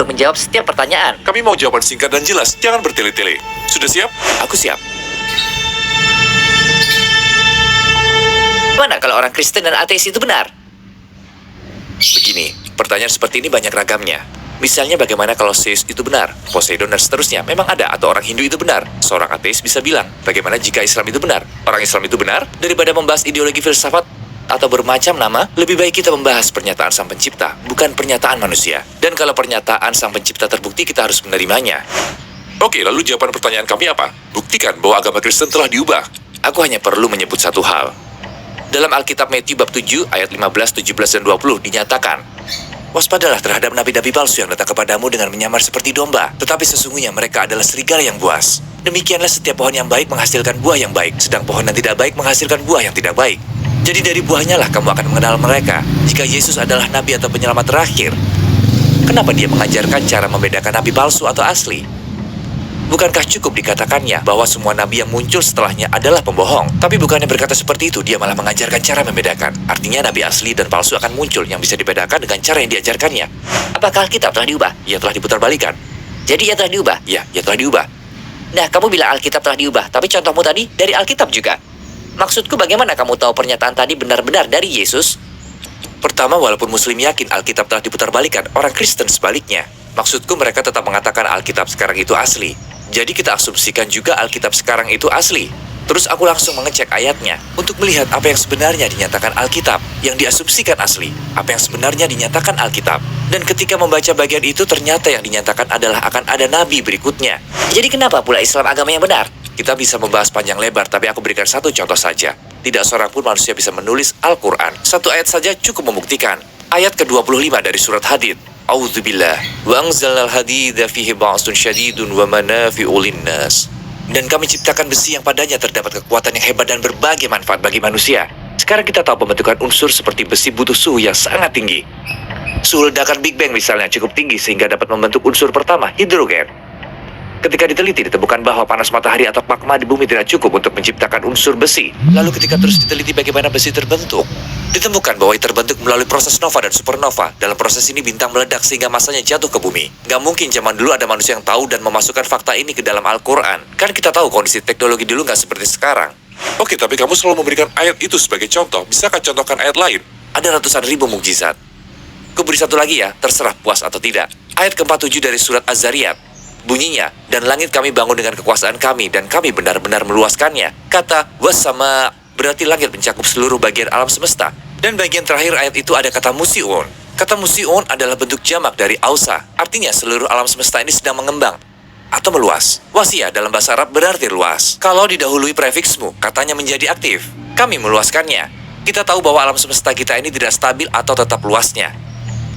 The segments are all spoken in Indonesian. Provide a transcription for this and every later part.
untuk menjawab setiap pertanyaan. Kami mau jawaban singkat dan jelas, jangan bertele-tele. Sudah siap? Aku siap. Mana kalau orang Kristen dan ateis itu benar? Begini, pertanyaan seperti ini banyak ragamnya. Misalnya bagaimana kalau Zeus itu benar, Poseidon dan seterusnya memang ada, atau orang Hindu itu benar. Seorang ateis bisa bilang, bagaimana jika Islam itu benar? Orang Islam itu benar? Daripada membahas ideologi filsafat atau bermacam nama, lebih baik kita membahas pernyataan Sang Pencipta, bukan pernyataan manusia. Dan kalau pernyataan Sang Pencipta terbukti, kita harus menerimanya. Oke, lalu jawaban pertanyaan kami apa? Buktikan bahwa agama Kristen telah diubah. Aku hanya perlu menyebut satu hal. Dalam Alkitab Matius bab 7 ayat 15, 17, dan 20 dinyatakan, waspadalah terhadap nabi-nabi palsu yang datang kepadamu dengan menyamar seperti domba, tetapi sesungguhnya mereka adalah serigala yang buas. Demikianlah setiap pohon yang baik menghasilkan buah yang baik, sedang pohon yang tidak baik menghasilkan buah yang tidak baik. Jadi dari buahnya lah kamu akan mengenal mereka. Jika Yesus adalah nabi atau penyelamat terakhir, kenapa dia mengajarkan cara membedakan nabi palsu atau asli? Bukankah cukup dikatakannya bahwa semua nabi yang muncul setelahnya adalah pembohong? Tapi bukannya berkata seperti itu, dia malah mengajarkan cara membedakan. Artinya nabi asli dan palsu akan muncul yang bisa dibedakan dengan cara yang diajarkannya. Apakah Alkitab telah diubah? Ya, telah diputarbalikan. Jadi ia telah diubah? Ya, ia telah diubah. Nah, kamu bilang Alkitab telah diubah, tapi contohmu tadi dari Alkitab juga. Maksudku bagaimana kamu tahu pernyataan tadi benar-benar dari Yesus? Pertama, walaupun Muslim yakin Alkitab telah diputarbalikan, orang Kristen sebaliknya. Maksudku mereka tetap mengatakan Alkitab sekarang itu asli. Jadi kita asumsikan juga Alkitab sekarang itu asli. Terus aku langsung mengecek ayatnya untuk melihat apa yang sebenarnya dinyatakan Alkitab, yang diasumsikan asli, apa yang sebenarnya dinyatakan Alkitab. Dan ketika membaca bagian itu, ternyata yang dinyatakan adalah akan ada nabi berikutnya. Jadi kenapa pula Islam agama yang benar? Kita bisa membahas panjang lebar, tapi aku berikan satu contoh saja. Tidak seorang pun manusia bisa menulis Al-Quran. Satu ayat saja cukup membuktikan. Ayat ke-25 dari surat Hadid. A'udzubillah. Wa anzalnal hadida fihi ba'sun syadidun wa manafi'u linnas. Dan kami ciptakan besi yang padanya terdapat kekuatan yang hebat dan berbagai manfaat bagi manusia. Sekarang kita tahu pembentukan unsur seperti besi butuh suhu yang sangat tinggi. Suhu ledakan Big Bang misalnya cukup tinggi sehingga dapat membentuk unsur pertama, hidrogen. Ketika diteliti, ditemukan bahwa panas matahari atau magma di bumi tidak cukup untuk menciptakan unsur besi. Lalu ketika terus diteliti bagaimana besi terbentuk, ditemukan bahwa itu terbentuk melalui proses nova dan supernova. Dalam proses ini bintang meledak sehingga masanya jatuh ke bumi. Gak mungkin zaman dulu ada manusia yang tahu dan memasukkan fakta ini ke dalam Al-Quran. Kan kita tahu kondisi teknologi dulu gak seperti sekarang. Oke, tapi kamu selalu memberikan ayat itu sebagai contoh. Bisakah contohkan ayat lain? Ada ratusan ribu mukjizat. Ku beri satu lagi ya, terserah puas atau tidak. Ayat ke-47 dari surat Az-Zariyat. Bunyinya, dan langit kami bangun dengan kekuasaan kami, dan kami benar-benar meluaskannya. Kata wasama berarti langit mencakup seluruh bagian alam semesta. Dan bagian terakhir ayat itu ada kata musiun. Kata musiun adalah bentuk jamak dari ausa. Artinya seluruh alam semesta ini sedang mengembang atau meluas. Wasia dalam bahasa Arab berarti luas. Kalau didahului prefiksmu, katanya menjadi aktif. Kami meluaskannya. Kita tahu bahwa alam semesta kita ini tidak stabil atau tetap luasnya.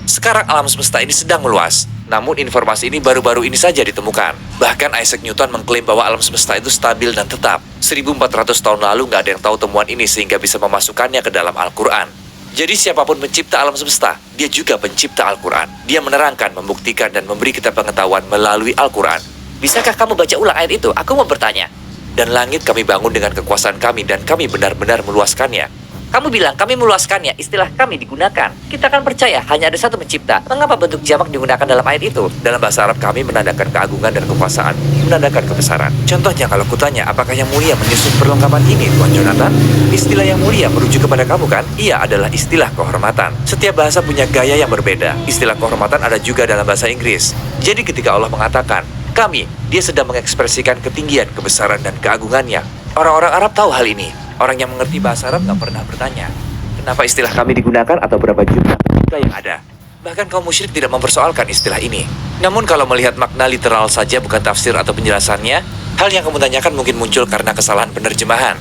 Sekarang alam semesta ini sedang meluas. Namun informasi ini baru-baru ini saja ditemukan. Bahkan Isaac Newton mengklaim bahwa alam semesta itu stabil dan tetap. 1400 tahun lalu nggak ada yang tahu temuan ini sehingga bisa memasukkannya ke dalam Al-Quran. Jadi siapapun pencipta alam semesta, dia juga pencipta Al-Quran. Dia menerangkan, membuktikan, dan memberi kita pengetahuan melalui Al-Quran. Bisakah kamu baca ulang ayat itu? Aku mau bertanya. Dan langit kami bangun dengan kekuasaan kami, dan kami benar-benar meluaskannya. Kamu bilang kami meluaskannya, istilah kami digunakan. Kita akan percaya hanya ada satu pencipta. Mengapa bentuk jamak digunakan dalam ayat itu? Dalam bahasa Arab kami menandakan keagungan dan kekuasaan, menandakan kebesaran. Contohnya kalau kutanya, apakah yang mulia menyusun perlengkapan ini, Tuan Jonathan? Istilah yang mulia merujuk kepada kamu kan? Ia adalah istilah kehormatan. Setiap bahasa punya gaya yang berbeda. Istilah kehormatan ada juga dalam bahasa Inggris. Jadi ketika Allah mengatakan, kami, dia sedang mengekspresikan ketinggian, kebesaran, dan keagungannya. Orang-orang Arab tahu hal ini. Orang yang mengerti bahasa Arab nggak pernah bertanya, kenapa istilah kami digunakan atau berapa jumlah pencipta yang ada. Bahkan kaum musyrik tidak mempersoalkan istilah ini. Namun kalau melihat makna literal saja bukan tafsir atau penjelasannya, hal yang kamu tanyakan mungkin muncul karena kesalahan penerjemahan.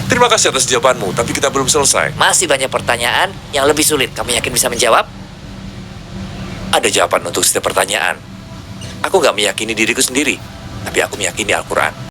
Terima kasih atas jawabanmu, tapi kita belum selesai. Masih banyak pertanyaan yang lebih sulit. Kamu yakin bisa menjawab? Ada jawaban untuk setiap pertanyaan. Aku nggak meyakini diriku sendiri, tapi aku meyakini Al-Quran.